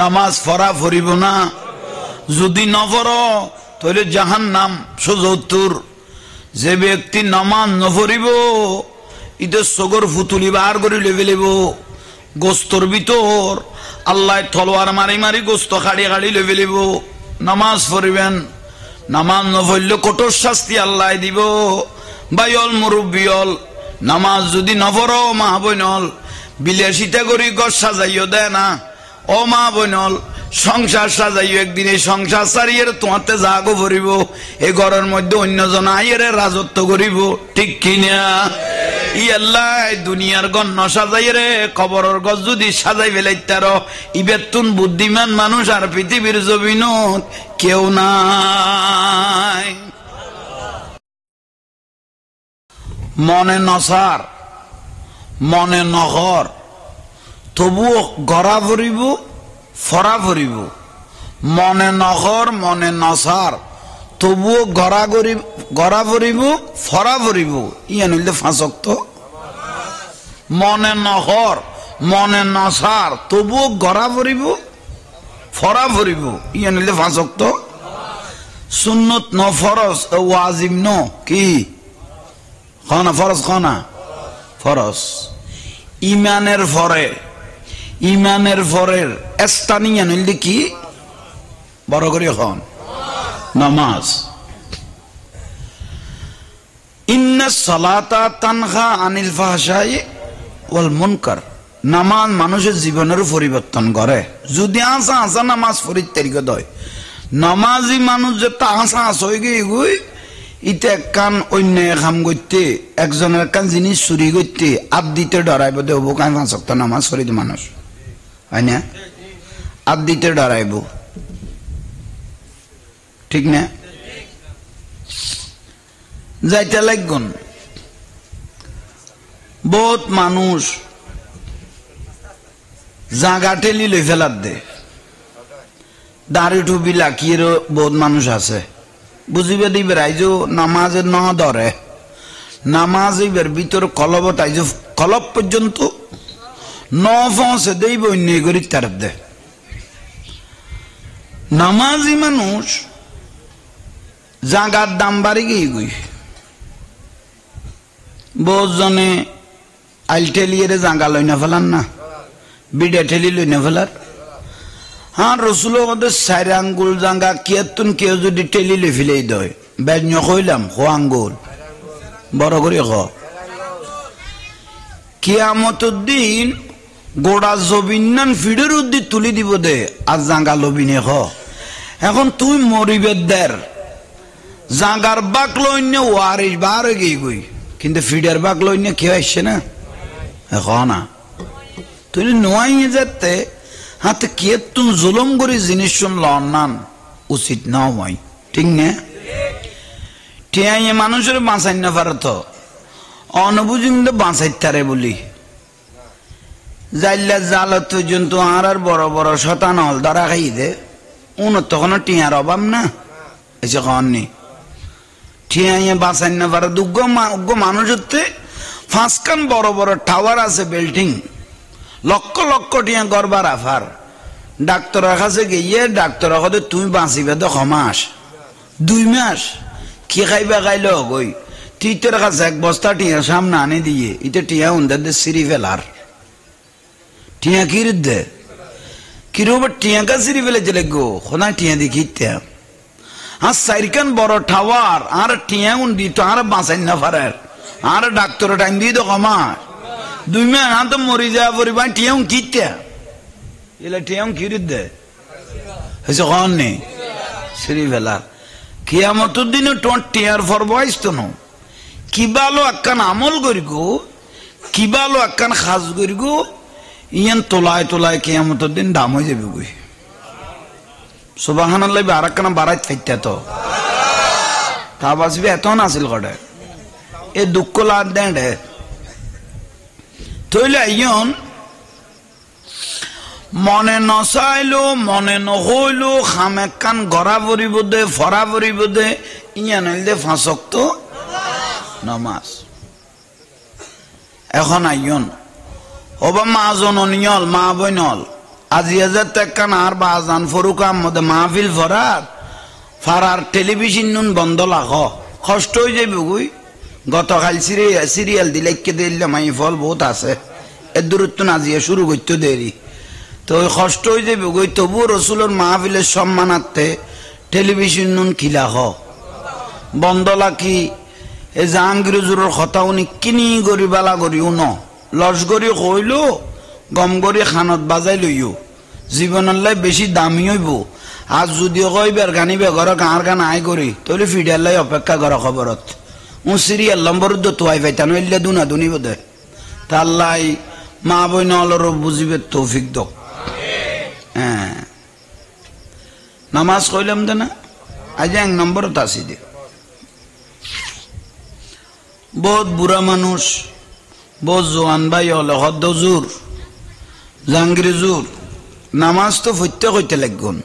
নামাজ পড়া পড়িব না, যদি নপড় তাহলে জাহান্নাম ৭৭। যে ব্যক্তি নামাজ নপড়িব ইতে সগর ফুতুলি বার করে লেবে লেব, গোস্তর ভিতর আল্লাহ তলোয়ার মারি মারি গোস্ত খাড়ি খাড়ি লেবে লেব। নামাজ পড়িবেন, নামাজ নপড়লে কঠোর শাস্তি আল্লাহ দিব। বাইল মুরব্বিয়ল, নামাজ যদি নপড় মা বইনল, বিলাসিতা করি ঘর সাজাইও দেয় না। ও মা বইনল, সংসার সাজাইও, একদিন এই সংসার সারিয়ে তোমাতে জাগো ভরিব, এই ঘরের মধ্যে অন্যজন আইয়ের রাজত্ব করিব, ঠিক কিনা? ই আল্লাহ দুনিয়ার গণ্য সাজাই রে, কবরের গছ যদি সাজাই ফেলাইতার, ইবেতুন বুদ্ধিমান মানুষ আর পৃথিবীর জমিনত কেউ নাই। মনে নসার, মনে নহর, তবুও গড়া ভরিব ফরা ভরিব। মনে নহর মনে নসার, তবুও গড়া ভরিব ফরা ভরিব। ইয়া নইলে ৫ ওয়াক্ত। মনে নহর মনে নসার, তবুও গড়া ভরিব ফরা ভরিব। ইয়া নইলে ৫ ওয়াক্ত। সুন্নত ন ফরজ, ওয়াজিব ন কি খানা ফরজ, খানা ফরজ। ইমানের ফরে, ইমানের ফরের স্থানীয় নইলে কি বড় করে এখন নামাজ। ইন্নাস সালাতা তানহা আনিল ফাহশাই ওয়াল মুনকার। নামাজ মানুষের জীবনের পরিবর্তন করে। যদি আসা আসা নামাজ পরিত্যাগ হয়, নামাজি মানুষ যে তা আসা আস হয়ে গিয়ে ইতে একখান অন্য কাম করতে, একজনের একখান জিনিস চুরি করতে আপ দিতে ডরাইব দেব, কাই ৫ ওয়াক্ত নামাজ পড়িতে মানুষ হয় না? আপ দিতে ডরাইব, ঠিক না? যাইতে লাগন বহুত মানুষ জাগা ঠেলি লই ফেলার দে, দাড়ি টুপি লাকিয়ে বহুত মানুষ আছে। বুঝিবে দিবে রাইজো নামাজের ন ধরে, নামাজ এবার ভিতর কলব তাইজো কলব পর্যন্ত ন ফসে দেব অন্য করি তার দে। নামাজি মানুষ জাগার দাম বাড়ি গিয়ে গুই, বহুত জনে আইল ঠেলিয়ে জাগা লই না ফেলার না, বিডা ঠেলি লই না ফেলার। হ্যাঁ, রসুল ওদের ৪ আঙ্গুল জাঙ্গা কিয়াতুন কেউ যদি টেলি লে ফেলেই দেয়, ব্যাজ কইলাম হ আঙ্গুল বড় করে হ। কিয়ামতের দিন গোড়া জবিনান ফিডের উদ্দি তুলি দিব দে, আর জাঙ্গা লবিনে হ। এখন তুই মরিবে দের জাঙ্গার বাক লইন্য ওয়ারিস বার হয়ে গিয়ে গই, কিন্তু ফিডের বাক লইন্য কেউ আসছে না এখন না। তুই নোয়াইয়ে যেতে হাতে কে তুমি জুলুম করে জিনিস শুনলাম নান উচিত না হয়, ঠিক না? টিয়াইয়ে মানুষের বাঁচাই না পারে তো অনবুঝি বাঁচাইতারে বলি যাইলে জালত পর্যন্ত আর বড় বড় শতান হল ধরা খাই দে। তখন টিয়ার অভাব না, এসে খাওয়াননি টিয়াইয়ে বাঁচাই না পারে। দুগ্গ মানুষের ৫খান বড় বড় টাওয়ার আছে, বিল্ডিং, লক্ষ লক্ষ টিয়া গড়বার আফার। ডাক্তারের কাছে গিয়ে ডাক্তার কাছে তুমি বাঁচিবে তো ৬ মাস ২ মাস কি খাইবা খাইলে হগই। টিটের কাছে ১ বস্তা টিয়া সামনে আনি দিয়ে ইতে টিয়া উন্দের দে সিঁড়ি ফেলার টিয়া কির দে কিরব টিয়াকা সিঁড়ি ফেলে চলে গো খোদা টিয়া দেখিতে। আর ৪খান বড় টাওয়ার আর টিয়া উন্দি তো আর বাঁচাই না পারে, আর ডাক্তার টাইম দিয়ে তো ৬ মাস ২ মাস তো মরি যাওয়া পরিবার টিয়াও কিতে এলে টিয়াও কিরিত দে হয়েছে কন নেই সিঁড়ি ফেলার। কিয়ামতের দিনে তোমার টিয়ার ফর বয়স তো নো কিবালো একখান আমল করিগো, কিবালো একখান খাস করিগো, ইয়ান তোলায় তোলায় কিয়ামতের দিন দাম হয়ে যাবে গই। সুবহানাল্লাহ আর একখানা বাড়াই থাকতে তো তা বাঁচবে এত না আসিল কটে এ দুঃখ লাদ দে তৈলে ইয়ন মনে নচাইলো মনে নহইলো খামে কান গড়া ভরিব দে ফরা ভরিব দে ইয়া নইল দে ৫ ওয়াক্ত নামাজ। এখন আইয়ন ওবা মা জননিয়ল মা বইনল আজিয়াজাত তেকান আর বাজান ফরুক আহমদ মাহফিল ফারার টেলিভিশন নুন বন্ধ লাখ কষ্ট হয়ে যাবে গুই গতকাল সিরিয়াল দিলে দিলাম আমি ফল বহুত আছে এর দূরত্ব নাজিয়া শুরু করতে দেরি তো ওই কষ্ট হয়ে যাবে গই তবু রসুলের মাহফিলের সম্মানার্থে টেলিভিশন নুন খিলা হ বন্ধ লাখি এ জাহাঙ্গীর হুজুরের কথা উনি কিনি গরি বালা গরি উন লস গরি কইল গম গরি খানত বাজাই লইও জীবনের বেশি দামি হইব আজ যদিও কইবার গানিবে ঘর গাঁর গান আয় করি তাহলে ফিডার লাই অপেক্ষা কর খবরত সিরিয়াল নম্বর তোয়াই পাইতানো এলে দুনা দুনি বোধ তাল্লাই মা বই নলর বুঝিবে তৌফিক দ হ্যাঁ নামাজ কইলাম দে না আজ এক নম্বরত আসি দে বহুত বুড়া মানুষ বহুত জোয়ান ভাই হলে হদ্দ জোর জাহাঙ্গীর জোর নামাজ তো ফত্যে কইতে লাগগুন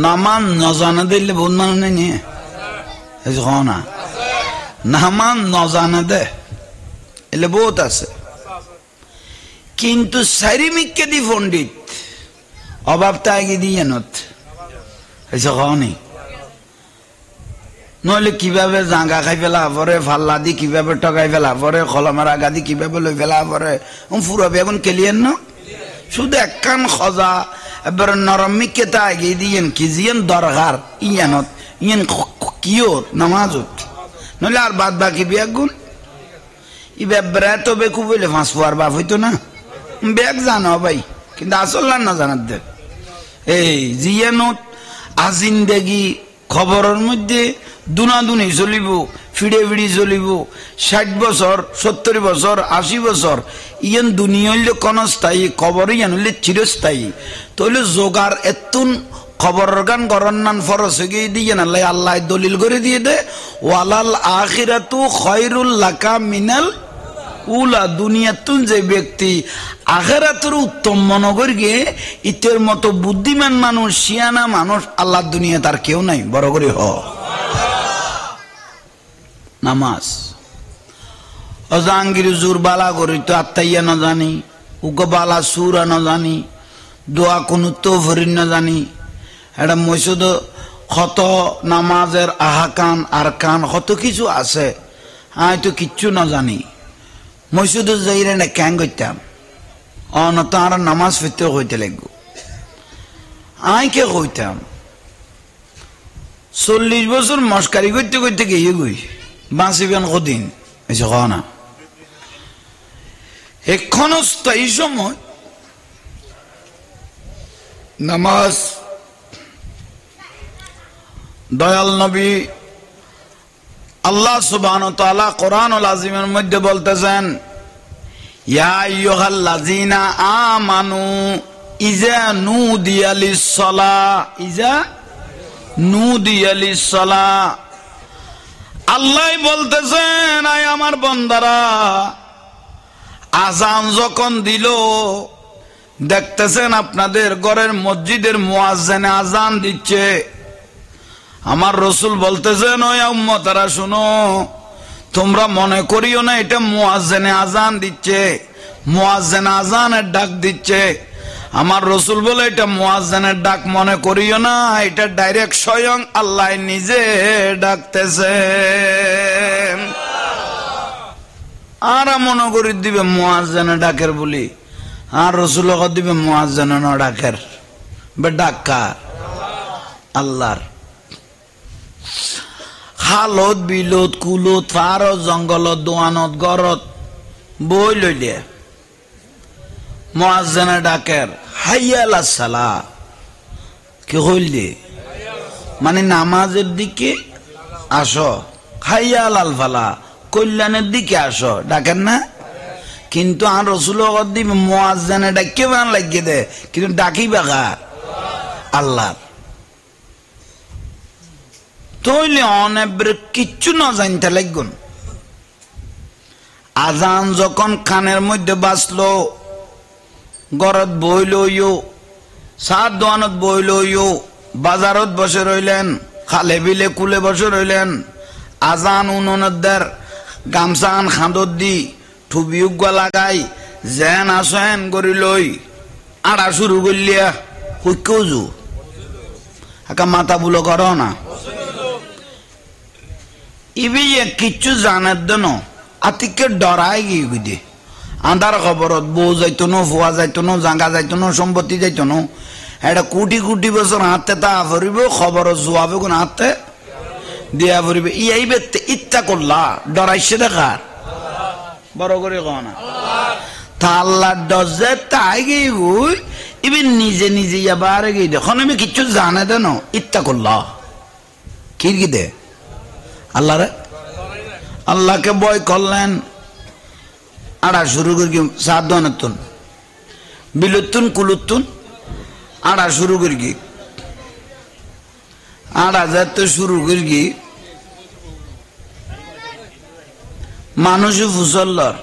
নামাজ নজানা দিলে বহুত মানুষ নেই নিয়ে না নামাজ নজানা দে এলে বহুত আছে কিন্তু সারিমিককে দি পণ্ডিত অভাবটা আগে দিয়ে নত কনি নইলে কিভাবে জাঙ্গা খাই ফেলা পরে ফাল্লা দি কিভাবে টকাই ফেলা পরে খলমার আগা দি কিভাবে লই ফেলা পরে ফুরাবে এখন কেলিয়েন না শুধু একখান খজা এবার নরমিককে তা আগে দিয়েন কি জিয়েন দরকার ইয়ানত ইয়ান কিওর নামাজত নইলে আর বাদ বাকি বিয়াক গুণ ই ব্যাপারে তো বেকু বলে ফাঁস পোয়ার বাপ হইতো না ব্যাগ জানো ভাই কিন্তু আসল না জানার দে এই জিয়ানত আজিন্দেগি খবরের মধ্যে দুনাদুনি চলিব ফিড়ে ফিড়ি চলিব 60 বছর 70 বছর 80 বছর ইয়ান দুনিয়া হইলে ক্ষণস্থায়ী খবর ইয়ান হইলে চিরস্থায়ী তাহলে জোগার এতুন খবরের গান গরর নান ফরস গিয়ে দিয়ে না আল্লাহ দলিল করে দিয়ে দে ওয়ালাল আখিরাতু খায়রুল লাকা মিনাল উলা দুনিয়াতুন যে ব্যক্তি আখিরাতের উত্তম মনগর গিয়ে ইতের মতো বুদ্ধিমান মানুষ শিয়ানা মানুষ আল্লাহ দুনিয়া তার কেউ নাই বড় করে হ নামাজ অজাঙ্গির জোর বালা করি তো আত্মাইয়া ন জানি উগো বালা সুরা ন জানি দোয়া কোনো তো ভরি না জানি এটা মসজিদ কত নামাজের আহাকান আরকান কত কিছু আছে আমি তো কিচ্ছু না জানি মসজিদ যাইরে না ক্যাং করতাম অনত আর নামাজ ফিরতে হইতে লাগবো আই কে কইতাম 40 বছর মস্কারি করতে করতে গিয়ে গই বাঁচিবেন কদিন এসে কহ না এখনো স্থায়ী সময় নামাজ দয়াল নবী আল্লাহ সুবহানাহু ওয়া তাআলা কোরআনুল আযীমের মধ্যে বলতেছেন ইয়া আইয়ুহাল্লাযীনা আমানু ইযা নুদিয়া লিস-সালাহ আল্লাহ বলতেছেন আয় আমার বান্দারা আযান যখন দিল দেখতেছেন আপনাদের ঘরের মসজিদের মুয়াজ্জিন আযান দিচ্ছে আমার রসুল বলতেছেন ওই উম্মতারা শুনো তোমরা মনে করিও না এটা মুয়াজ্জিন আযান দিচ্ছে মুয়াজ্জিন আযানের ডাক দিচ্ছে আমার রসুল বলে এটা মুয়াজ্জিনের ডাক মনে করিও না এটা ডাইরেক্ট স্বয়ং আল্লাহ নিজে ডাকতেছে আর মনে করি দিবে মুয়াজ্জিনের ডাকের বলি আর রসুল দিবে মুয়াজ্জিনের ডাকের বে ডাক্কার আল্লাহর খালত বিলত কুলত ফারত জঙ্গলত দোয়ানত গরত বই লইলে মুয়াজ্জিনের ডাকের হাইয়া আলাস সালাহ কি হইলে মানে নামাজের দিকে আসো হাইয়া আলাল ফালাহ কল্যাণের দিকে আসো ডাকেন না কিন্তু আর রসুল দিবে মুয়াজ্জিনের ডাকে বান লাগিয়ে দে কিন্তু ডাকি বাগা আল্লাহ তইলে অনেব্রে কিচ্ছু না জানতে লাগগুন আজান যখন কানের মধ্যে বাজলো গরত বই লইও সাত দোয়ানত বই লইও বাজারত বসে রইলেন খালে বিলে কুলে বসে রইলেন আজান উননদের গামছান খাঁদত দি ঠুবি উগা লাগাই যেন আসেন গড়ি লই আড়া শুরু করলিয়া হুজু একা মাথা বুলো করো না ইবি কিচ্ছু জানার জন্য আতিকে ডরাই গিয়ে গুদে আন্ধার খবরত বউ যাইতো না ফুয়া যাইতো না জাঙ্গা যাইতো না সম্পত্তি যাইতো না এটা কোটি কোটি বছর হাতে তা ভরিব খবর জোয়াবে কোন হাতে দিয়া ভরিবে এই বেতে ইচ্ছা করলা ডরাইছে দেখার বড় করে কও না তা আল্লাহ ডজে তাই গিয়ে গুই ইবি নিজে নিজে আবার গিয়ে দেখুন আমি কিচ্ছু জানে দেন ইচ্ছা করলা কি দে আল্লাহ রে আল্লাহকে বয় করলেন আড়া শুরু করি সাবধানতুন বিলুতুন কুলুতুন আড়া শুরু করি আড়া যাতে শুরু করি মানুষ ফুসল্লর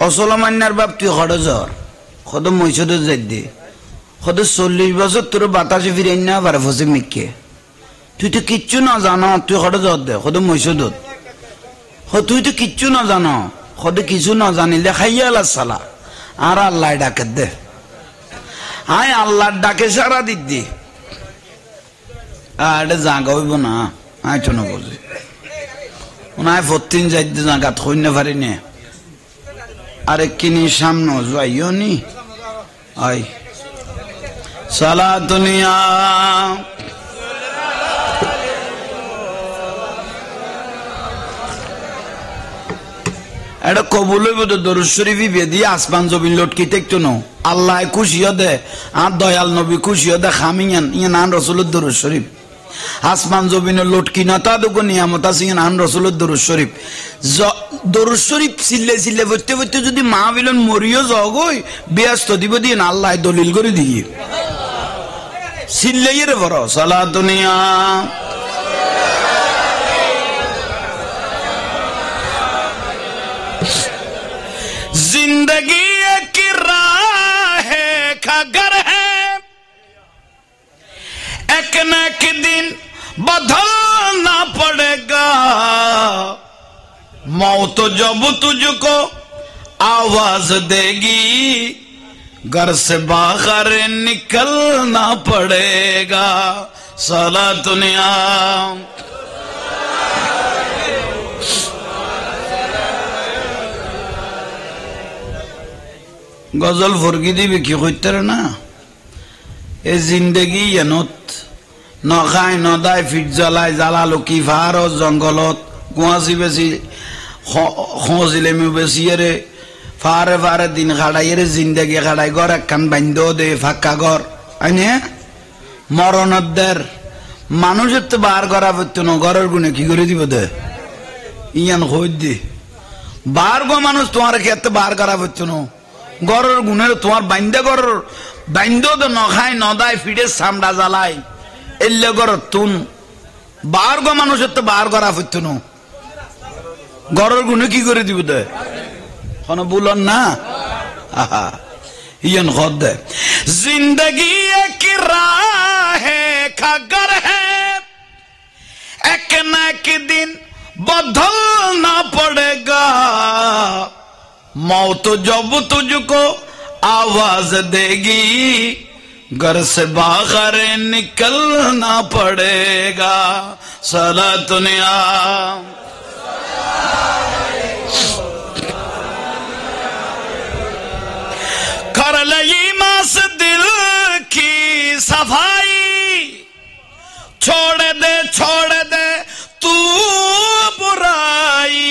অসলমান্যার বাপ তুই খড়জর কত মৈশদ যাই দে কত 40 বছর তোর বাতাসে ফিরে না পারে ফসে মিকে তুই তো কিচ্ছু না জানো তুই খড়জর দে কত মৈশদ তুই তো কিচ্ছু না জানো কত কিছু না জানিলে খাইয়া আল্লাহ সালা আর আল্লাহ ডাকে দে আয় আল্লাহর ডাকে সারা দিদি এটা জাগা হইব না আয় তো না বলছি ওনায় 14 যাইতে জাগাত হইন না পারি নে আরে কিনি সামনে যাইও নি আয় সালা দুনিয়া এটা কবুল হইব তো দরুদ শরীফ বেদি আসমান জমিন লটকি দেখতো না আল্লাহ খুশিও দে আর দয়াল নবী খুশিও দে খামিয়ান ইয়ে নান রসুলের দরুদ শরীফ আসমান জমিনের লটকি না তা দুগো নিয়ামত আছে ইয়ে নান রসুলের দরুদ শরীফ দরুদ শরীফ চিল্লে চিল্লে বলতে বলতে যদি মাহবিলন মরিও জগই ব্যস্ত দিব দিয়ে না আল্লাহ দলিল করে দিয়ে চিল্লে রে বড় সালা দুনিয়া जिंदगी एक राह है खगर है एक न एक दिन बदलना पड़ेगा मौत जब तुझको आवाज देगी घर से बाहर निकलना पड़ेगा साला दुनिया গজল ফরকি দিবে কি কইতে না এ জিন্দগি এনত নখায় নদায় ফিট জ্বালায় জ্বালালো কি ফার জঙ্গলত গুয়াছি বেশি খোঁজিলেমি বেশি রে ফারে ফারে দিন খাড়াই রে জিন্দগি খাড়াই ঘর একখান বান্ধ দে ফাঁকা ঘর আইনে মরণদের মানুষের তো বার করা পড়তো না ঘরের গুণে কি করে দিব দে ইয়ান খোঁজ দি বার গো মানুষ তোমার ক্ষেত্রে বার করা পড়তো না গরের গুণের তোমার বাইন্দা গরের বাইন্দ তো নখায় নদায় ফিডে সামড়া জ্বালায় এলে গরের তুন বার গো মানুষের তো বার করা হইতো না গরের গুণে কি করে দিব দে কোনো বলন না আহা ইয়ান খদ দে জিন্দগি এক রাহ খগর হ্যায় এক না এক দিন বদলনা পড়েগা मौत जब तुझको आवाज देगी घर से बाहर निकलना पड़ेगा साला दुनिया कर लई मास दिल की सफाई छोड़ दे तू बुराई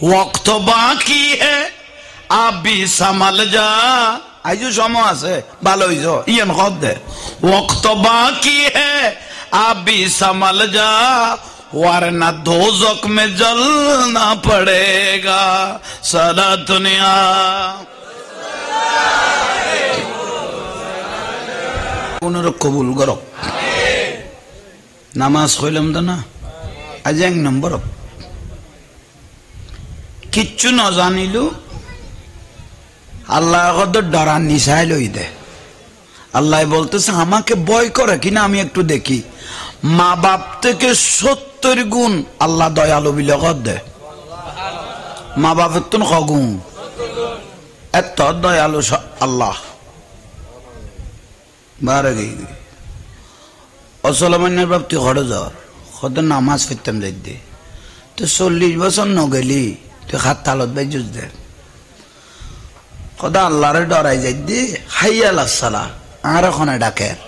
वक्त बाकी है आप भी संभल जा आइजो समय আছে ভালো হইছো ইয়ান খদ দে वक्त बाकी है आप भी संभल जा वरना दोजख में जलना पड़ेगा सारा दुनिया পুনর কবুল করো নামাজ কইলাম তো না আজ এক নম্বর কিচ্ছু না জানিলু আল্লাহ কত ডরার নিশায় লই দে আল্লাহ বলতেছে আমাকে ভয় করে কিনা আমি একটু দেখি মা বাপ থেকে 70 গুণ আল্লাহ দয়ালু বিলে কর দে মা বাপের তো কগুণ এত দয়ালু আল্লাহ বারে গিয়ে অসলমানের প্রাপ্তি ঘরে যাওয়ার কত নামাজ ফিরতাম যাই দে তো 40 বছর নগেলি তুই হাত তালত বাই জুজ দে কত আল্লাহরে ডরাই যাই দে হাইয়াল আসসালা আর ওখানে ডাকের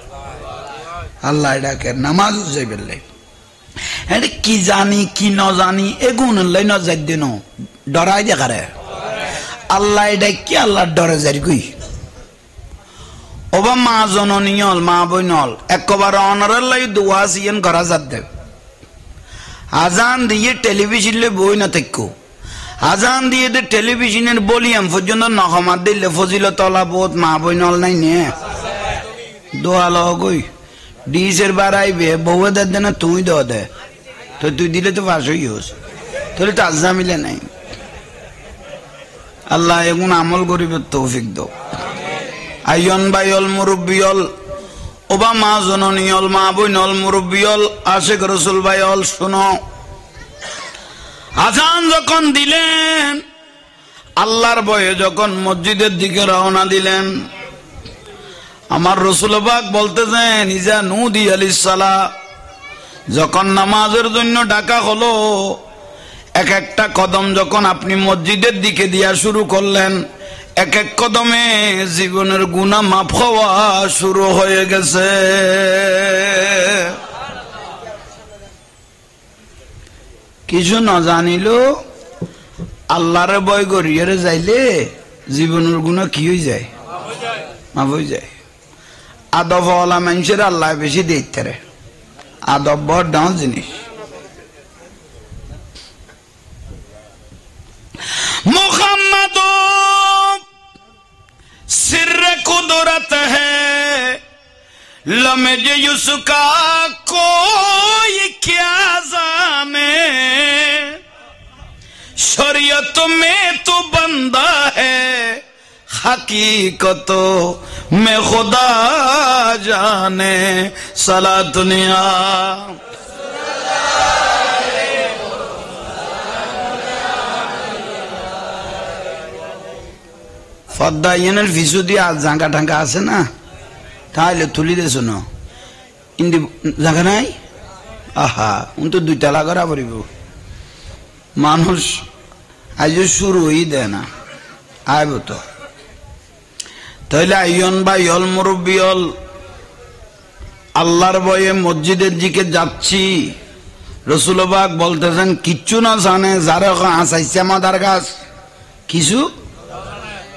আল্লাহ ডাকের নামাজ যাই বেললে এটা কি জানি কি ন জানি এগুন ন যাই দে ন ডরাই দেখারে আল্লাহ ডাকি আল্লাহর ডরে যাই কই ওবা মা জননী হল মা বইন হল একবারে অনারের লাই দোয়া সিয়েন করা যাতে আজান দিয়ে টেলিভিশনে বই না থাকো আজান দিয়ে টেলিভিশনের বলিয়াম পর্যন্ত নহমাত দিলে ফজিলত বহুত মা বইন হল নাই নে দোয়া লগই ডিসের বাড়াইবে বউয়ে দে না তুই দে তো তুই দিলে তো ফাঁস হই হোস তোর তো আজা মিলে নাই আল্লাহ এগুন আমল করিবে তৌফিক দাও আইয়ন বাইল মুরব্বিয়ল ওবা মা জননীয়ল মা বইনল মুরব্বিয়ল আশিক রাসূল বাইল শুনো আজান যখন দিলেন আল্লাহর ভয়ে যখন মসজিদের দিকে রওনা দিলেন আমার রাসূল পাক বলতেছেন ইজা নুদি আলিস সালাহ যখন নামাজের জন্য ডাকা হলো এক একটা কদম যখন আপনি মসজিদের দিকে দিয়া শুরু করলেন এক এক কদমে জীবনের গুনাহ মাফ হওয়া শুরু হয়ে গেছে কিছু না জানিল আল্লাহরে ভয় করিয়ে যাইলে জীবনের গুনাহ কি হয়ে যায় মাফ হয়ে যায় আদব ওয়ালা মানুষের আল্লাহ বেশি দেখতে রে আদব বড় ডাউন জিনিস মুহাম্মদ सिर कुदरत है लम्हे उसका कोई क्या जाने शरीयत में तो बंदा है हकीकत में खुदा जाने सला दुनिया ফদ্দা ইয়েনের ভিসু দিয়ে জাঙ্গা টাঙ্গা আছে না তাহলে তুলি দেছো না ইন্দি জায়গা নাই আহা উন তো 2 তালা করা পড়িব মানুষ আজ শুরু হই দেয় না আইব তো তাইলে আইয়ন বা ইয়ল মুরব্বিয়ল আল্লাহর ভয়ে মসজিদের দিকে যাচ্ছি রাসূল পাক বলতেছেন কিচ্ছু না জানে যারা আসাইছে মাদার গাছ কিছু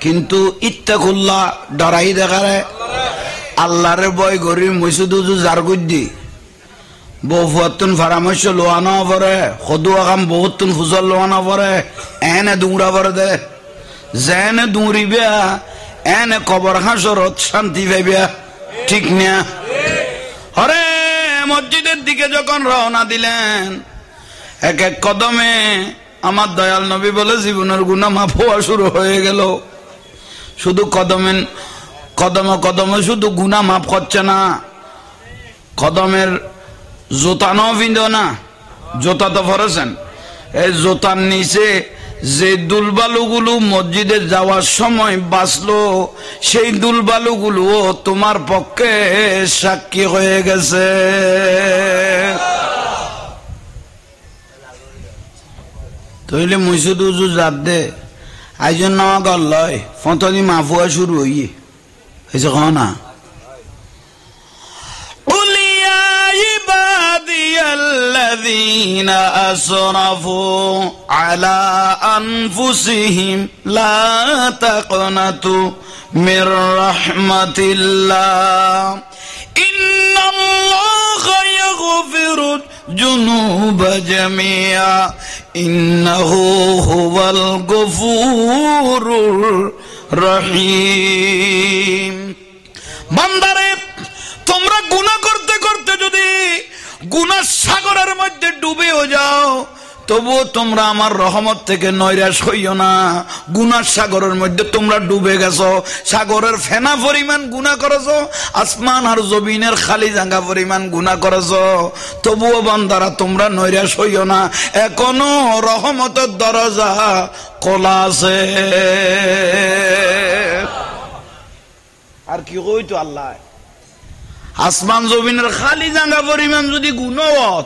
কিন্তু ইত্তাকুল্লাহ ডরাই দেখারে আল্লাহরে ভয় করি মসজিদু যার গুদ্দি বহুতুন পরামর্শ লোয়ানো পরে সদু আকাম বহুতুন ফুজল লোয়ানো পরে এনে দুংরা পরে দে যেনে দুংরিবে এনে কবর হাসরত শান্তি পাইবে ঠিক না হরে মসজিদের দিকে যখন রওনা দিলেন এক এক কদমে আমার দয়াল নবী বলে জীবনের গুনাহ মাফ হওয়া শুরু হয়ে গেল শুধু কদমে শুধু গুনাহ মাফ করছে না কদমের জোতা নাও বিন্দো না জোতা তো পরেছেন এই জোতার নিচে যে দুলবালুগুলো মসজিদে যাওয়ার সময় বাঁচলো সেই দুলবালুগুলো তোমার পক্ষে সাক্ষী হয়ে গেছে তইলে মসজিদ উজু জাত দে আইজন নামা গল লয় ফন্তনি মাফুয়া শুরু হইয়ে হয়েছে কহ না الذين أسرفوا على أنفسهم لا تقنطوا من رحمة الله إن الله يغفر الذنوب جميعا إنه هو الغفور الرحيم বান্দারে তোমরা গুনাহ করতে করতে যদি গুনাহ সাগরের মধ্যে ডুবেও যাও তবুও তোমরা আমার রহমত থেকে নৈরাশ হইও না। গুনার সাগরের মধ্যে তোমরা ডুবে গেছো, সাগরের ফেনা পরিমাণ গুনাহ করেছো, আসমান আর জমিনের খালি জায়গা পরিমাণ গুনাহ করেছো, তবুও বান্দারা তোমরা নৈরাশ হইও না, এখনো রহমতের দরজা খোলা আছে। আর কি কইতো আল্লাহ, আসমান জমিনের খালি জায়গা পরিমাণ যদি গুণ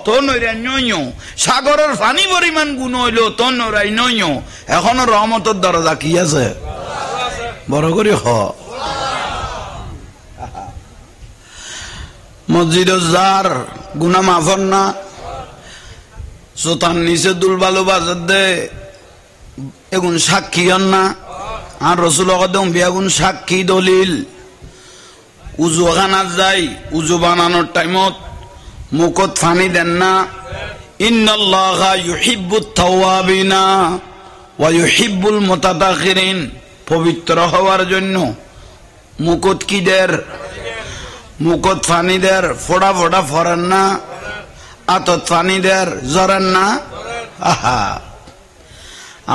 তো নইরাই নইও, সাগরের পানি পরিমাণ গুণ হইল তো নইরাই নইও, এখনো রহমতের দরজা কি আছে? বড় করে হ মসজিদ যার গুনা মাফর না, জোতার নিচে দুলবালু বাজার দে এগুন সাক্ষী হন না। আর রসুল কদম বিয়াগুন সাক্ষী দলিল। উজু খানার যাই, উজু বানানোর টাইমত মুখত ফানি দেন না। ইন্নাল্লাহা ইউহিব্বুত তাওয়াবিনা ওয়া ইউহিব্বুল মুতাতাখিরিন, পবিত্র হওয়ার জন্য মুখত কি দের? মুখত ফানি দের, ফোড়া ফোড়া ফরেন না, আতত ফানি দের, জরেন না। আহা,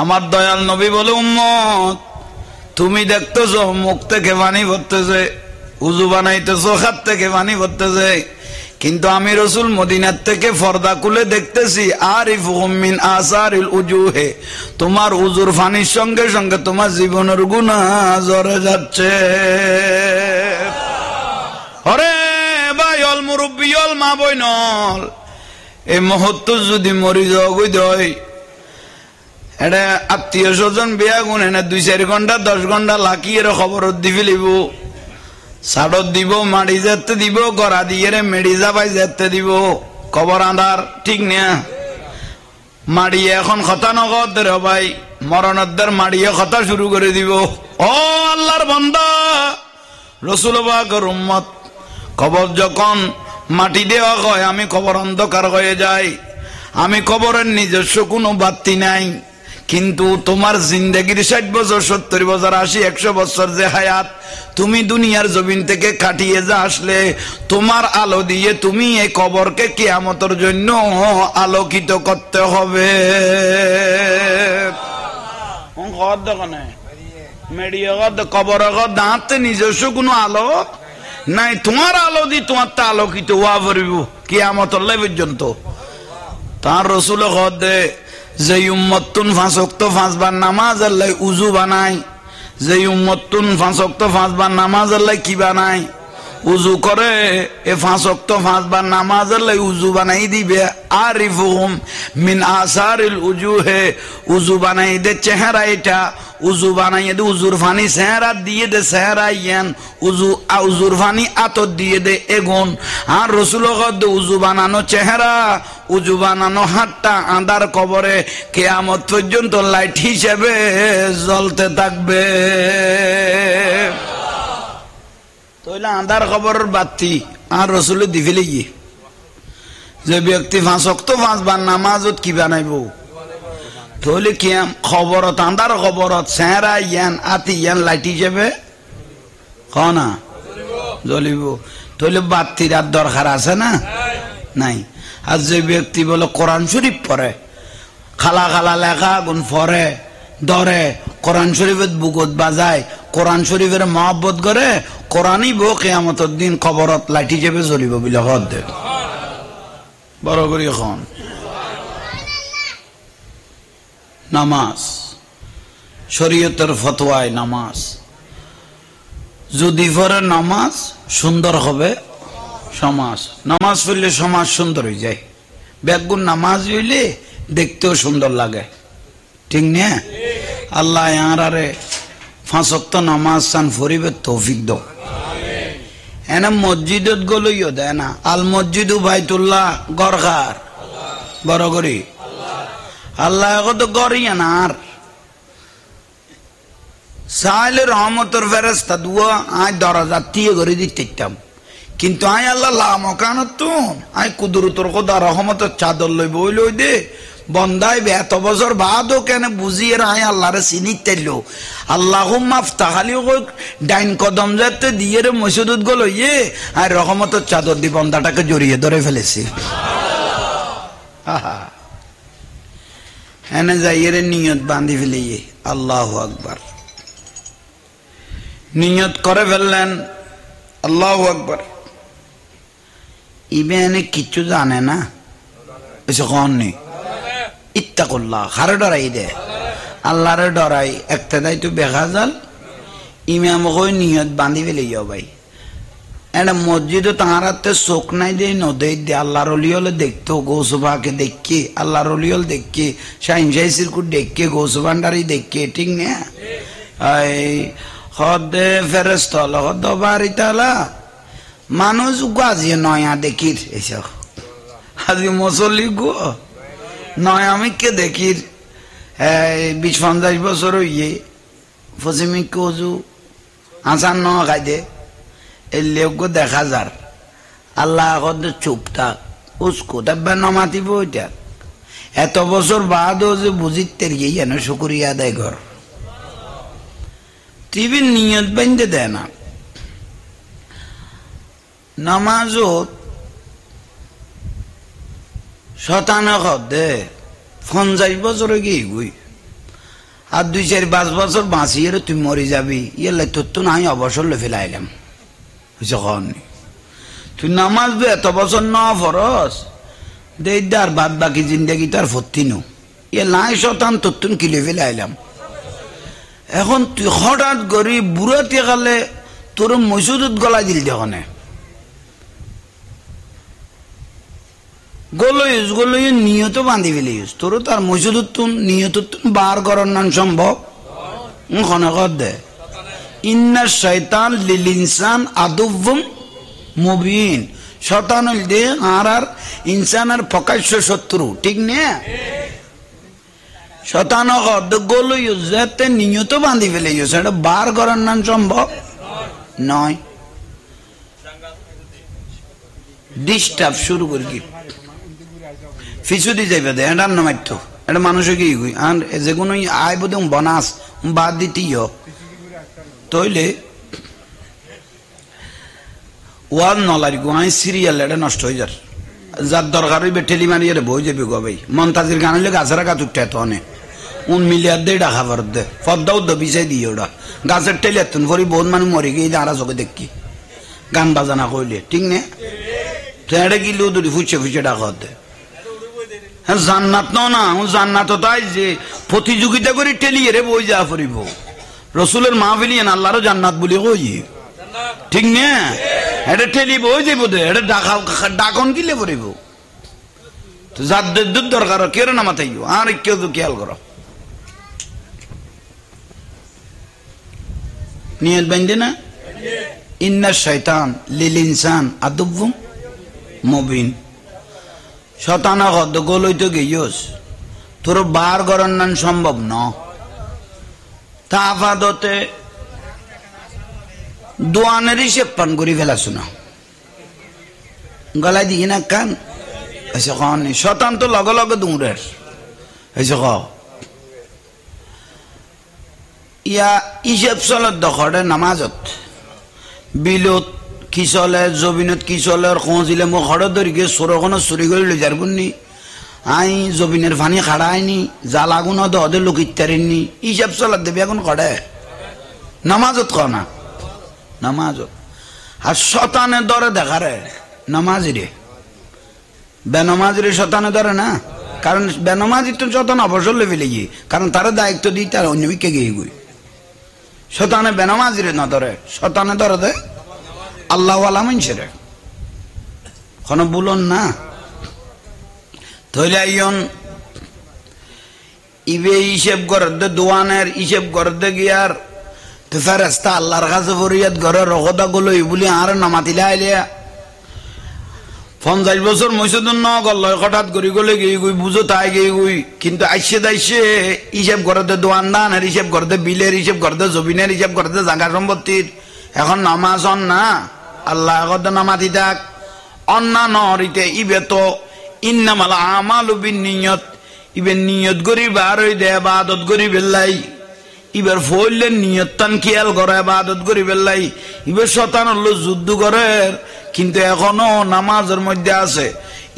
আমার দয়াল নবী বলে, উম্মত তুমি দেখতেছ মুখ থেকে পানি ভরতেছে, উজু বানাইতেছ হাত থেকে পানি ভরতেছে, কিন্তু আমি রসুল মদিনার থেকে পর্দা খুলে দেখতেছি আরিফুহুম মিন আসারিল উজুহে, তোমার উজুর পানির সঙ্গে সঙ্গে তোমার জীবনের গুনাহ ঝরে যাচ্ছে। আরে ভাই অল মুরব্বী অল মা বইনল, এই মুহূর্ত যদি মরি যাও গই এটা আত্মীয় স্বজন বিয়া গুণ এনে 2-4 ঘন্টা 10 ঘন্টা লাকিয়ে খবর দি ফেলিব, সাড়ত দিব, মাড়ি যেতে দিব, গড়া দিয়ে মেডি যাবাই যেতে দিব, কবর আন্ধার ঠিক না। মাড়িয়ে এখন কথা নগদ রে ভাই, মরণদের মাড়িয়ে কথা শুরু করে দিব। ও আল্লাহর বান্দা, রসুল পাকের উম্মত, কবর যখন মাটি দেওয়া হয় আমি কবর অন্ধকার হয়ে যাই, আমি কবরের নিজস্ব কোনো বাতি নাই, কিন্তু তোমার জিন্দেগির 60 বছর 70 বছর 80 100 বছর যে হায়াত তুমি দুনিয়ার জমিন থেকে কাটিয়ে যা আসলে, তোমার আলো দিয়ে তুমি এই কবরকে কিয়ামতের জন্য আলোকিত করতে হবে। কবর দাঁতে নিজস্ব কোনো আলো নাই, তোমার আলো দি তোমার তা আলোকিত হওয়া পড়িব কিয়ামতের লাই পর্যন্ত। তার রসুল দে যে উম্মতুন 5 ওয়াক্ত 5 বার নামাজ আল্লাহ উজু বানাই, যে উম্মতুন 5 ওয়াক্ত 5 বার নামাজ আল্লাহ কি বানাই? উজু করে। এ 5 ওয়াক্ত 5 বার নামাজ আল্লাহ উজু বানাই দিবে। আরিফুহুম মিন আসারিল উজুহে, উজু বানাই দে চেহারা, এটা উজু বানাইয়ে দে উজুর ফানি চেহারা দিয়ে দে চেহারা ইয়ান, উজুর ফানি আতর দিয়ে দে এগুন। আর রসুল উজু বানানো চেহারা, উজু বানানো হাতটা আন্ধার কবরে কিয়ামত পর্যন্ত লাইট হিসেবে জ্বলতে থাকবে। তইলে আন্ধার কবরের বাতি আর রসুল দি ফেলে গিয়ে যে ব্যক্তি 5 ওয়াক্ত 5 বার নামাজত কি বানাইব? তাহলে কি খবরত আন্ধার খবরত চেহারা ইয়ান আতি ইয়ান লাইট হিসেবে না জ্বলিব। তাহলে বাতির আর দরকার আছে না? নাই। আর যে ব্যক্তি বলে কোরআন শরীফ পড়ে, খালা খালা লেখা গুণ পড়ে ধরে, কোরআন শরীফের বুকত বাজায়, কোরআন শরীফের মহব্বত করে, কোরআনই বউ কিয়ামতের দিন খবরত লাইট হিসেবে জ্বলিব বলে হদ দে। বড় করি এখন নামাজ, শরীয়তের ফতোয়ায় নামাজ যদি পড়ে নামাজ সুন্দর হবে সমাজ। নামাজ পড়লে সমাজ সুন্দর হয়ে যায়। বেগুন নামাজ হইলে দেখতেও সুন্দর লাগে, ঠিক না? আল্লাহ আরে 5 ওয়াক্ত নামাজ চান ফরিবে তৌফিক দাও। এনে মসজিদত গলইও দেয় না। আল মসজিদু বাইতুল্লাহ গরখার বড় করি আল্লাহ তো গড়িয়া না। আর চাইলে রহমতের ফেরেস্তা দুয়া আয় দরজা দিয়ে করে দিতাম, কিন্তু আয় আল্লাহ লামকানত আয় কুদরতর খোদা রহমতের চাদর লইব ওই লই দে বন্দাই এত বছর বাদও কেন বুঝিয়ে আয় আল্লাহরে চিনি তেলো আল্লাহ মাফতাহালি ডাইন কদম যাতে দিয়ে রে মসজিদত গল ইয়ে আর রহমতের চাদর দিয়ে বন্দাটাকে জড়িয়ে ধরে ফেলেছি। এনে যাইয়ের নিয়ত বাঁধি ফেলে আল্লাহু আকবার, নিয়ত করে ফেললেন আল্লাহু আকবার। ইবে এনে কিচ্ছু জানে না, এসে কন নেই ইত্তাকুল্লাহ, হারে ডরাই দে আল্লাহরে ডরাই একটা দায় তো বেখা জাল ইমাম কই নিয়ত বাঁধি ফেলে ভাই। একটা মসজিদও তাঁর হাতে চোখ নাই দে নদী দে আল্লাহর অলি হলে দেখতো, গৌসুফাকে দেখে আল্লাহর অলি হল দেখে, শাহিন শাহী সিরকুট দেখে, গৌসু ভান্ডারি দেখে, ঠিক না? হদে ফেরেস্তল হদ বাড়ি তালা মানুষ গাজিয়ে নয়া দেখির এসব আজি মুসল্লি গো নয় আমি কে দেখির 20-50 বছর হইয়ে ফসিমি কজু আসান ন খাইদে এই লোক দেখা যার আল্লাহ চুপ থাক উসকো তাব্বা নমাতিব ওইটা এত বছর বাদও যে বুঝিতে গিয়ে যেন শুকরিয়া আদায় কর। টিভির নিয়ত বাঁধতে দেয় না। নামাজত 50 বছর গিয়ে গুই আর 2-4-5 বছর বাঁচিয়ে তুই মরে যাবি, ইয়ে তোর তো নাই অবসর লে ফেলাইলাম তুই নামাজ এত বছর ন ফরস দেদার বাদ বাকি জিন্দগি তার ফত্তি নো ইয়ে নাই শতান তোর তুন কিলে ফেলাইলাম। এখন তুই হঠাৎ করি বুড়াতে গেলে তোর মসুদত গলা দিল দেখনে গলই নিয়ত বাঁধি ফেলে তোর তার মসুদত নিয়ত বার করার নাম সম্ভব খনকর দে ইন্না শয়তান লিল ইনসান আদুউম মুবিন, শয়তান হইল দে আর ইনসানের প্রকাশ্য শত্রু, ঠিক না? শয়তান হদ গলই যেতে নিয়ত বাঁধি ফেলে সেটা বার করার নাম সম্ভব নয়। ডিস্টার্ব শুরু করি কি ফিসু দি যাইবে দে এটা নমাইতো এটা মানুষে কি আর যে কোনো আয় বোধ বনাস বাদ দিতেই তইলে ওয়াল নলারি গোয়াই সিরিয়াল এটা নষ্ট হয়ে যার যার দরকার হইবে ঠেলি মারিয়ে বই যাবি গো ভাই মন্তাজির গান হইলে গাছের গাছ উঠতে এত অনেক মিলিয়ার দে ডাকা ফর দে ফদ্দাও দবিসাই দিয়ে ওটা গাছের ঠেলি এত ভরি বহুত মানুষ মরে গিয়ে আরা চোখে দেখি গান বাজানা কইলে, ঠিক না? তো এটা কি লো দুটি ফুচে ডাকা দে জান্নাত না জান্নাত তাই যে প্রতিযোগিতা করে ঠেলিয়ে রে বই যা ফুরিব রসুলের মাহফিলিয়েন আল্লাহরও জান্নাত বলি কই, ঠিক না? এটা ঠেলিব ওই যাইব দে এটা ডাকন কিলে পড়িব তো যার দুধ দরকার কেউ না মাথাই আর কেউ তো খেয়াল করো নিয়ত বাঁধে না ইন্না শয়তান লিল ইনসান আদুউম মুবিন, শতানা হদ গলই তো গিয়েছ তোর বার করার নাম সম্ভব ন। তা আপাততে দোয়ানের হিসেব পান করি ফেলাছ না গলায় দিই না কান এসে কন শতান তো লগে লগে দৌড়ের এসে ক ইয়া হিসেব চলত দখরে নামাজত বিলত কি চলে জবিনত কি চলে আর কৌঁচিলে মোক হড় ধরি গিয়ে সরখনো চুরি করে লৈ যার গুণনি আই জবিনের ফানি খাড়ায়নি জাল আগুন দে লোক ইত্যারিনি হিসাব চলার দেবে এখন কড়ে নামাজত কনা নামাজত আর শতানে দরে দেখারে নামাজিরে বেনমাজিরে শতানে ধরে না, কারণ বেনমাজি তো শতান অবসর লেবে গিয়ে কারণ তারা দায়িত্ব দিই তার অন্য বিকে গিয়ে গুই শতানে বেনমাজিরে না ধরে শতানে ধরে দে আল্লাহ আলা মানুষের কোনো বলুন না তৈলে আইন ইবে হিসেব করে দোয়ানের হিসেব করে গিয়ার তো ফেরেশতা আল্লাহর কাছে ফরিয়াদ করে রকদা গুলো বলি আর নামাতিলে আইলে 50 বছর মসজিদুন ন গল হঠাৎ করি গলে গিয়ে গুই বুঝো তাই গিয়ে গুই কিন্তু আইসে দাইসে হিসেব করতে দোয়ান দানের হিসেব করতে বিলের হিসেব করতে জমিনের হিসেব করতে জায়গা সম্পত্তির এখন নামাজ অন না আল্লাহ কত নামাতি থাক অন্না নরিতে ইবে তো ইন্নামাল আমালু বিন্নিয়ত ইবে নিয়ত করি বার হই দে ইবাদত করি বেল্লাই ইবার ফইলে নিয়ত তান খেয়াল করে ইবাদত করি বেল্লাই ইবে শতান হলো যুদ্ধ করে কিন্তু এখনো নামাজের মধ্যে আছে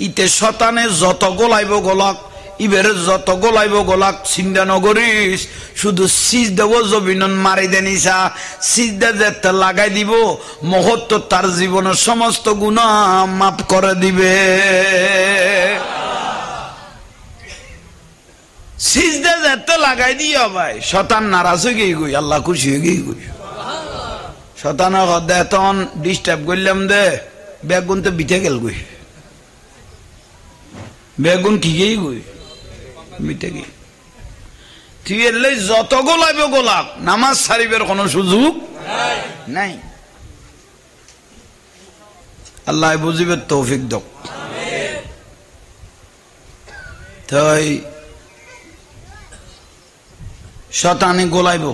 ইতে শতানে যত গোলাইব গোলক ইবের যত গোলাইব গোলাক চিন্তা নগরিস শুধু সিজদাও জবিনন মারি দেনিসা সিজদা যেতে লাগাই দিব মুহূর্ত তার জীবনের সমস্ত গুনাহ মাফ করে দিবে সিজদা যেতে লাগাই দিও ভাই শয়তান নারাজ হয়ে গই গই আল্লাহ খুশি হয়ে গই গই শয়তান দেতন ডিস্টার্ব করলাম দে বেগুন তো বিঠে গেল গই বেগুন ঠিকই গই মিটে গই তুই এলে যত গোলাইবে গোলাপ নামাজ ছাড়িবার কোনো সুযোগ নাই আল্লাহ বুঝিবে তৌফিক দাও তাই শয়তানে গোলাইব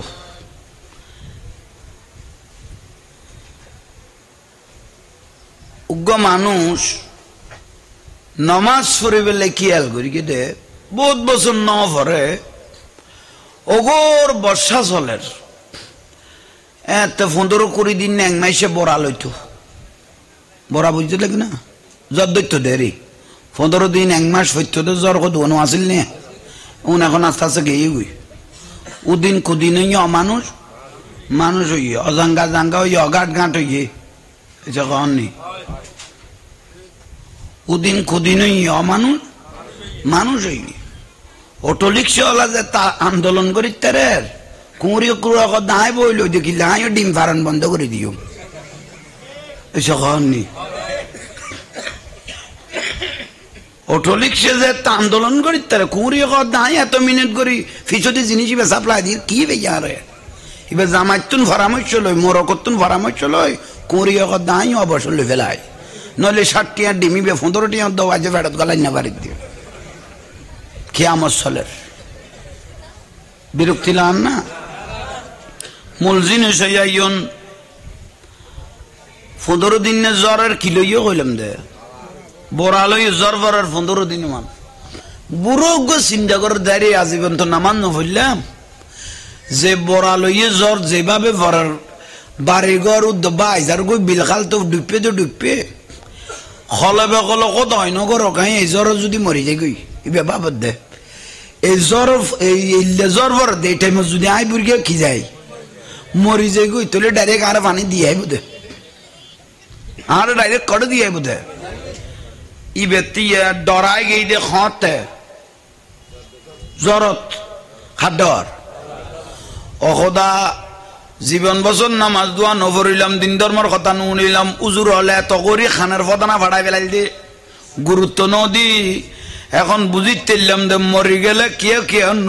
উগ্র মানুষ নমাজ পড়ে বেলে খেয়াল করি কেটে বহুত বছর ন পরে ওগর বর্ষা চলের 15-20 দিন এক মাসে বড়া লইতো বড়া বুঝতে লাগে না জ্বর দৈত্য দেরি 15 দিন এক মাস হইতো তো জ্বর কত আসিল নে উন এখন আস্তে আস্তে গেয়ে গই উদিন কুদিন মানুষ মানুষ হইয়ে অজাঙ্গা জাঙ্গা হইয়ে অগাট গাঁট হইয়ে এটা কন নেই উদিন কুদিন অমানুষ মানুষ হইনি অটো রিক্সাওয়ালা যে তা আন্দোলন করি তার কুঁড়ি কুড়া দাঁড়াই বইল দেখি দাঁড়াই ডিম ফারান বন্ধ করে দিও এসব হননি অটো রিক্সা যে তা আন্দোলন করি তার কুঁড়ি দাঁড়াই এত মিনিট করি ফিসদি জিনিস ইবে সাপ্লাই দিয়ে কি বেয়া রে এবার জামাইতুন পরামর্শ লই মোরকতুন পরামর্শ লই কুঁড়ি দাঁড়াই অবসর লই ফেলায় নইলে 60 টিয়া ডিমিবে 15 টিয়া দাও আজ ফেরত গলাই না বাড়ি দিয়ে কিয়ামত চলের বিরক্তি লান না মূল জিনিস হইয়াইন 15 দিন জ্বরের কিলোইও কইলাম দে বড়ালই জ্বর ভরার 15 দিন মান বুড়ো চিন্তা করে দাঁড়িয়ে আজীবন তো নামান নফইলাম যে বড়ালই জ্বর যেভাবে ভরার বাড়িঘর উদ্যোগ আইজার গই বিলখাল তো ডুববে তো ডুববে হলবে কল কত হয় নগর কাই এই জ্বর যদি মরি যাই গই এবার বাবদ দে এই জ্বর এই জ্বর ভর দে এই টাইমে যদি আই বুড়িয়ে কি যায় মরি যাই গই তাহলে ডাইরেক্ট আর পানি দিয়ে আইব দে আর ডাইরেক্ট করে দিয়ে আইব দে ই ব্যক্তি ডরাই গই দে খাতে জ্বরত খাদ্যর অখদা জীবন বছর নামাজ দোয়া নভরিলাম দিন ধর্মর কথা নুনিলাম উজুর হলে এত করি খানের ফদানা ভাড়াই ফেলাই দি গুরুত্ব নদী এখন বুঝিতেলাম দে মরি গেলে কে কে অন্য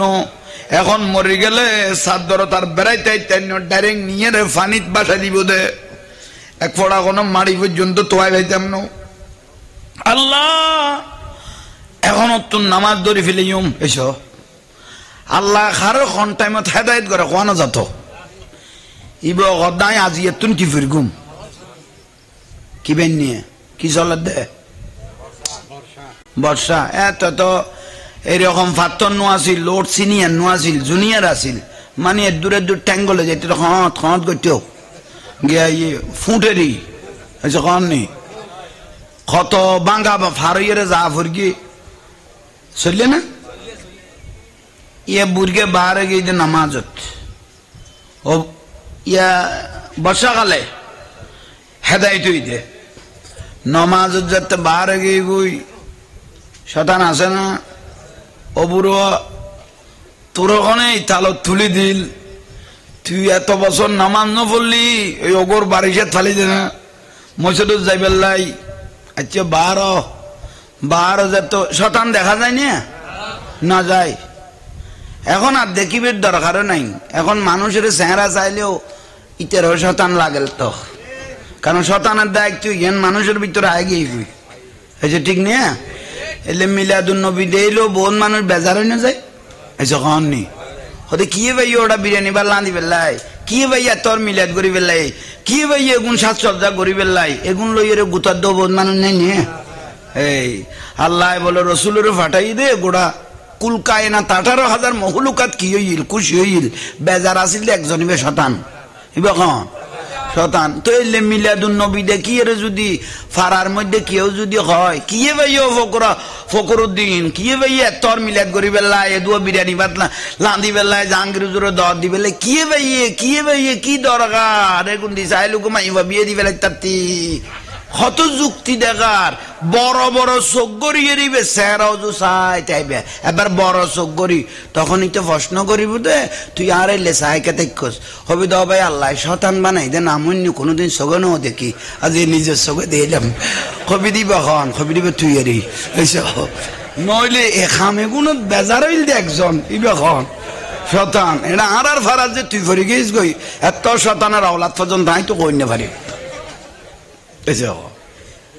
এখন মরি গেলে সাদর তার বেড়াইতে ডাইরেক্ট নিয়ে রে ফানিত বাসা দিব দে এক ফোড়া কোনো মাড়ি পর্যন্ত তোয়াই পাইতাম ন আল্লাহ এখন তোর নামাজ ধরে ফেলে এসো আল্লাহ খারো খন টাইমত হেদায়ত করে কোয়ানো যাত ইব গদাই আজি এতুন কি ফিরগুম কি বেন নিয়ে কি চলে দে বর্ষা এত তো এরকম ফাত্তর নো আসিল লোড সিনিয়র নো আসিল জুনিয়র আসিল মানে দূরে দূর ট্যাঙ্গলে যেতে খত খত করতেও গিয়া ইয়ে ফুটেরি এসে কন নি কত বাঙ্গা বা ফারইয়ের যা ফুরগি চললে না ইয়ে বুড়গে বাহারে গিয়ে নামাজত ও ইয়া বর্ষাকালে হেদায়ত দে নমাজ যাতে বাহারে গিয়ে গুই শতান আছে না ও বুড়ো তোর ওখানে তালত তুলি দিল তুই এত বছর নামাজ ন পড়লি ওই ওগর বারিশে থালি দে না মসজিদ যাইবার লাই আচ্ছা বারো যত শতান দেখা যায় না যায় এখন আর দেখিবের দরকারও নাই এখন মানুষের চেহারা চাইলেও ইতেরও শতান লাগেল তো কারণ শতানের দায়িত্ব ইয়ান মানুষের ভিতরে আগে গই এই ঠিক নিয়ে এলে মিলাদুন নবী দিলেও বহুত মানুষ বেজার না যায় এসে কন নি হতে কি ভাই ওটা বিরিয়ানি বা লাঁদি বেলাই কি ভাইয়া তোর মিলাদ করি বেলাই কি ভাই এগুন সাজসজ্জা করি বেলাই এগুন লইয়ের গুতার দো বহুত মানুষ নেই নিয়ে এই আল্লাহ বলে রসুলের ফাটাই দে গোড়া কুলকায় না 18,000 মহলুকাত কি হইল খুশি হইল বেজার আসিল একজনই শতান এবার কন শতান তো এলে মিলাদুন নবী দেখি এর যদি ফারার মধ্যে কেউ যদি হয় কিয়ে ভাই ফকরুদ্দিন কিয়ে ভাই তোর মিলাদ করি বেলা এ দুয়া বিরিয়ানি ভাত লাঁদি বেলায় জাহাঙ্গীর হুজুরের দর দি বেলায় কিয়ে ভাই কি দরকার এগুন দিছে আইলুকু মাইবা বিয়ে দি বেলায় তাতি কত যুক্তি দেখার বড় বড় চোখ গড়িয়ে দিবে চেহারাও যে চাই চাইবে এবার বড় চোখ গড়ি তখনই তো প্রশ্ন করিব দে তুই আর এলে চাই কেতে খোঁজ হবি দ ভাই আল্লাহ শতান বানাই দে নামন্য কোনোদিন চোখেও দেখি আজ নিজের চোখে দিলাম কবি দিব খন কবি দিব তুই এরি নইলে এ খামে কোনো বেজার হইল দে একজন ইবে খন শতান এটা আর ফারাজ যে তুই ফরি গেছিস গই এত শতানের আওলাদ পর্যন্ত আমি তো কই না পারি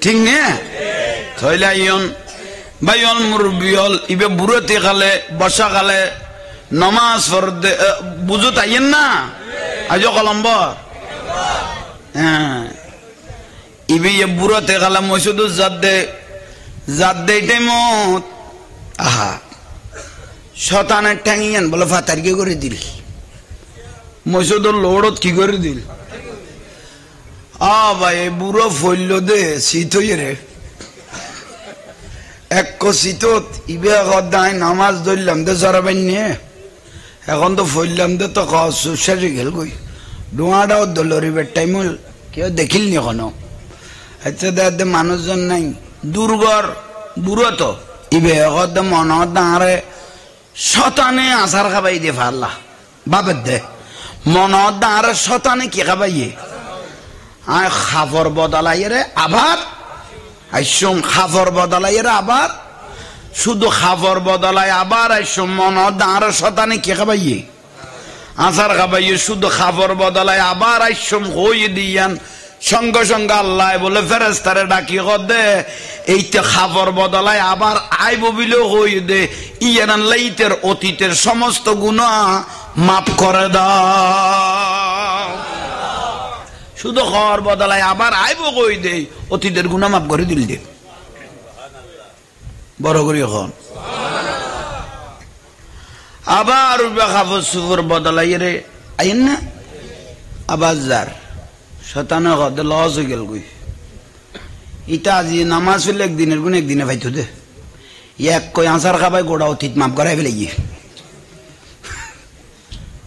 ঠিক নে থইলাইন বাইল মুরবিয়ল ইবে বুড়োতে খালে বর্ষা কালে নমাজ পড়তে বুঝো তাইয়েন না আজ কলম্ব হ্যাঁ ইবে বুড়োতে খালে মসুদু জাত দে টাইমত আহা শতানের ঠ্যাঙিয়েন বলে ফাতার কি করে দিল মসুদুর লোড়ত কি করে দিল ভাই বুড়ো ফইল দে শীত রে এক শীতত ইবে দায় নামাজ ধরলাম দে জরাবাই নিয়ে এখন তো ফইলাম দে তো শেষে গেল গই ডোঁয়াটাও দলরিবের টাইম কেউ দেখিল নি এখনো আচ্ছা দে মানুষজন নাই দুর্গর বুড়ো তো ইবে এখন মন দাঁড়ে শতানে আচার খাবাই দে ফাল্লা বাপের দে মন দাঁড়ে শতানে কি খাবাইয়ে আয় খাফর বদলাইরে আবার আইসম খাফর বদলাইরে আবার শুধু খাফর বদলায় আবার আইসম মন দাঁড় শতানে কে খাবাইয়ে আচার খাবাইয়ে শুধু খাফর বদলায় আবার আইসম হয়ে দিয়ান সঙ্গে সঙ্গে আল্লাহ বলে ফেরেস্তারে ডাকি দে এইটা খাফর বদলায় আবার আইব বিলেও হয়ে দে ইয়ান লাইতের অতীতের সমস্ত গুনাহ মাফ করে দাও শুধু খবর বদলায় আবার আইব কই দে অতীতের গুনাহ মাফ করে দিল দে বড় করি এখন আবার খাফর সুফর বদলাই রে আইন না আবার যার শতানে হদ লস হয়ে গেল গই ইটা আজি নামাজ হইলে একদিনের গুণ একদিনে পাইতো দে এক কই আচার খাবাই গোড়া অতীত মাফ করাই ফেলে গিয়ে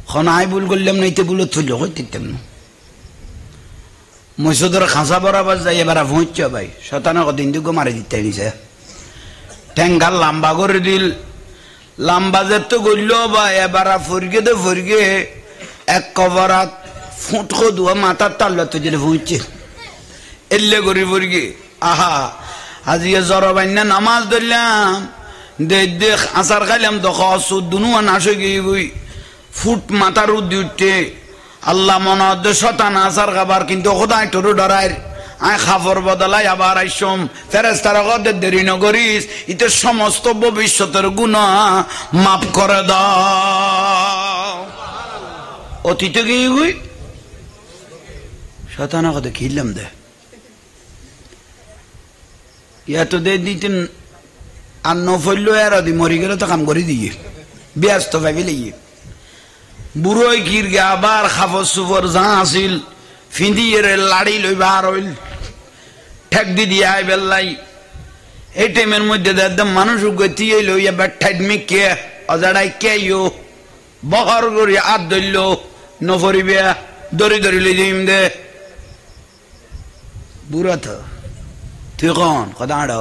খন আই ভুল করলাম না ইতে ভুল থইল কইতাম না মসুদর খাঁচা বরাবর যাই এবার ভুঁচ ভাই শতানে কদিন দুগো মারি দিতে নিছে ঠেঙ্গাল লাম্বা করে দিল লাম্বা যে তো গইল বা এবার ফরগে দে ফরগে এক কবরাত ফুটকো দুয়া মাথার তাল্লা তো যেটা ভুঁচছে এলে করি ফরগে আহা আজকে জরবাইনা নামাজ ধরলাম দেখ আচার খাইলাম তো দুনুয়া নাশ গিয়ে গই ফুট মাথার উদ্দি উঠতে আল্লাহ মনে শতান আচার খাবার কিন্তু খোদাই তোর ডরাই আয় খাফর বদলাই আবার আইসম ফেরেস্তার কদের দেরি নগরিস ইতে সমস্ত ভবিষ্যতের গুনাহ মাফ করে দাও অতীতে গিয়ে গই শতানা কত খিললাম দে ইয়া তো দে দিতেন আর নফল্য আর দি মরি গেলে তো কাম করে দিয়ে ব্যস্ত ভাবি লিয়ে বুড়োই গির গে আবার খাফর সুফর যা আসিল ফিঁদিয়ে লাড়ি লই বার হইল ঠেক দি দিয়ে আই বেল্লাই এই টাইমের মধ্যে একদম মানুষ গতি লইয়া ব্যাঠাইট মিকে অজাড়াই কে বহর করি আত ধরল নফরিবে দড়ি দড়ি লই দিম দে বুড়া তো তুই কন কথা আড়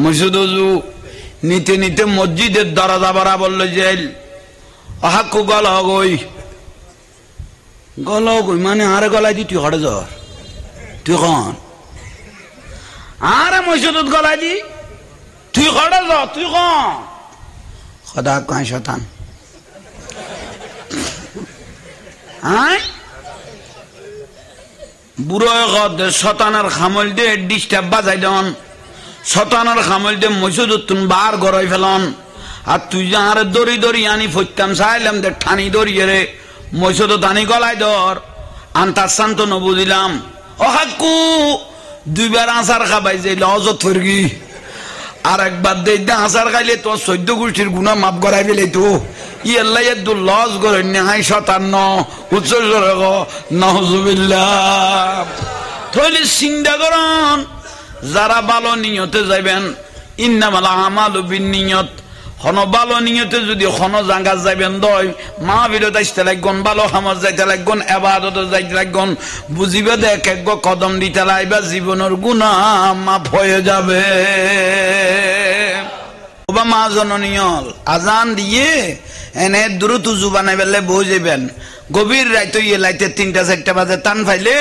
মসজিদ নিতে নিতে মসজিদের দরজা বরাবর লই যাইল আহাকু গলা গই মানে আরে গলায় দি তুই হটে জ্বর তুই কন আরে মসজিদত গলায় দি তুই হটে জ্বর তুই কন খদা কাই শতান বুড়ো শতানের খামল দিয়ে ডিস্টার্ব বাজাই দন শতানের খামল দিয়ে মসজিদত তুন বার গড়াই ফেলন আর তুই যে আরে দড়ি দড়ি আনি ফইতাম চাইলাম দে ঠানি দড়িয়ে রে মসজিদ টানি গলায় ধর আন্তার শান্ত ন বুঝিলাম ও হাকু দুইবার আচার খাবাই যে লজত ফরগি আর একবার দে আচার খাইলে তোর 14 গোষ্ঠীর গুনাহ মাফ করাই ফেলে তো ইয়াল্লাই লস করেন হাই 57 উচ্চ নাউজুবিল্লাহ। তাহলে চিন্তা করুন, যারা ভালো নিয়তে যাইবেন, ইন্নামাল আমালু বিন্নিয়ত, হন ভালো নিয়তে যদি হন জাঙ্গা যাইবেন দয় মা বিরত আসতে লাগন, ভালো খামত যাইতে লাগন, এবাদত যাইতে লাগন, বুঝিবে দেখ এক কদম দিতে লাইবা জীবনের গুনাহ মাফ হয়ে যাবে। ওবা মা জননীয়ল আজান দিয়ে এনে দ্রুত উজু বানাই বেলে বই যাবেন, গভীর রাইতে ইয়ে লাইতে 3টা-4টা বাজে টান ফাইলে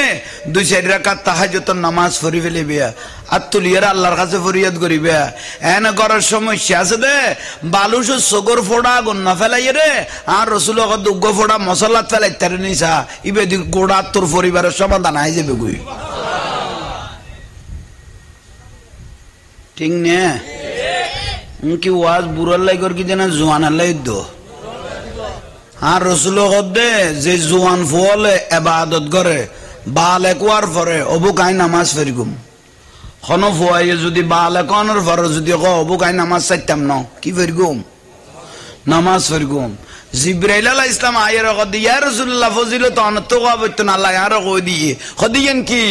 2-4 রাকাত তাহাজ্জুদের নামাজ পড়ি ফেলিবে, আর তুলিয়ার আল্লাহর কাছে ফরিয়াদ করিবে। এনে করার সমস্যা আছে দে, বালুস সগর ফোড়া গুণ না ফেলাই রে, আর রসুল দুগ্গ ফোড়া মশলাত ফেলাই তার নিসা ইবে গোড়া তোর পরিবারের সমাধান আই যাবে গুই, ঠিক নে? কি ওয়াজ বুড়ার লাইগর কি যেন জোয়ানের লাই দো, আর রসুল দে যে জোয়ান ফলে এবাদত করে বালে কোয়ার পরে অবু কাই নামাজ ফেরিগুম, খন ফুয়াইয়ে যদি বালে কনের পরে যদি অবু কাই নামাজ চাইতাম ন কি ফেরিগুম, নামাজ ফেরিগুম। জিব্রাইল আলাইহিস সালাম আয়ের কদি ইয়া রাসূলুল্লাহ ফজিলত অনত কবত না আল্লাহ আর কই দিয়ে কদিয়েন কি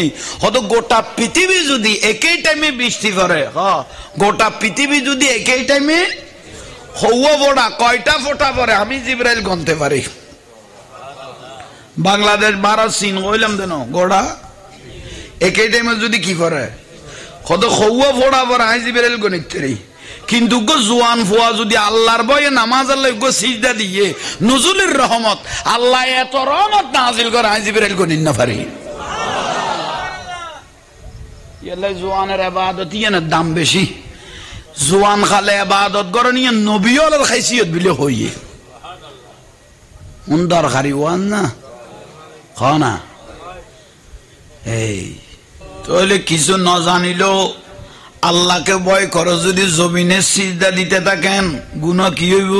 হত গোটা পৃথিবী যদি একই টাইমে বৃষ্টি পড়ে, গোটা পৃথিবী যদি একই টাইমে হওয়া ফোটা কয়টা ফোটা পরে আমি জিব্রাইল গনতে পারি। বাংলাদেশ 12 চীন কইলাম দেন গোড়া একই টাইমে যদি কি পরে কত হওয়া ফোটা পরে আমি জিব্রাইল গনিতে পারি। কিন্তু গো জোয়ান ফুয়া যদি আল্লাহর ভয়ে নামাজ আল্লাহ গো সিজদা দিয়ে নজরুলের রহমত আল্লাহ এত রহমত নাজিল করে আমি জিব্রাইল গনিন না পারি। ইয়াল্লা জোয়ানের ইবাদত ইয়ানের দাম বেশি, জোয়ান খালে ইবাদত করে নিয়ে নবীওয়ালার খাইসিয়ত বিলে হইয়ে উন দরকারি ওয়ান না খানা। এই তাহলে কিছু না জানিলেও আল্লাহকে ভয় করো, যদি জমিনে সিজদা দিতে থাকেন গুনাহ কি হইব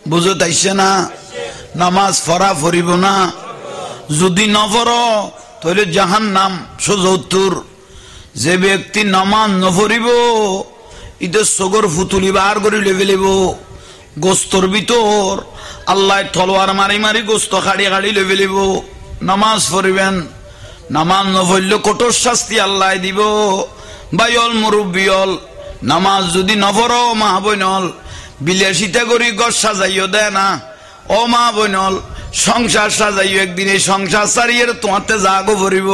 বুঝো তাইছে না? নামাজ পড়া পড়িব না, যদি না পড়ো তাহলে জাহান্নাম ৭৪। যে ব্যক্তি নামাজ নপড়িব ইতে সগর ফুতুলি বার করে লেবেলিব, গোস্তর ভিতর আল্লাহ তলোয়ার মারি মারি গোস্ত খাড়ি খাড়ি লেবেলিব। নামাজ পড়িবেন, নামাজ নপড়লে কঠোর শাস্তি আল্লাহ দিব। বাইল মুরব্বিয়ল নামাজ যদি নপড়ো মা বইনল বিলাসিতা করি গছ সাজাইও দেয় না, ও মা বইনল সংসার সাজাইও একদিন এই সংসার সারিয়ে তোমাতে জাগো ভরিব,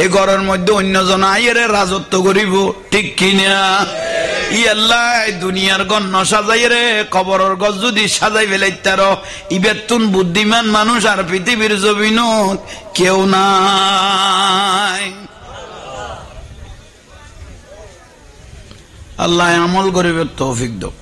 এই ঘরের মধ্যে অন্যজন আইয়ের রাজত্ব করিব, ঠিক কিনা? ই আল্লাহ দুনিয়ার গণ সাজাই রে কবরের গছ যদি সাজাই ফেলাইতার ইবেতুন বুদ্ধিমান মানুষ আর পৃথিবীর জমিনত কেউ নাই। আল্লাহ আমল করিবে তৌফিক দাও।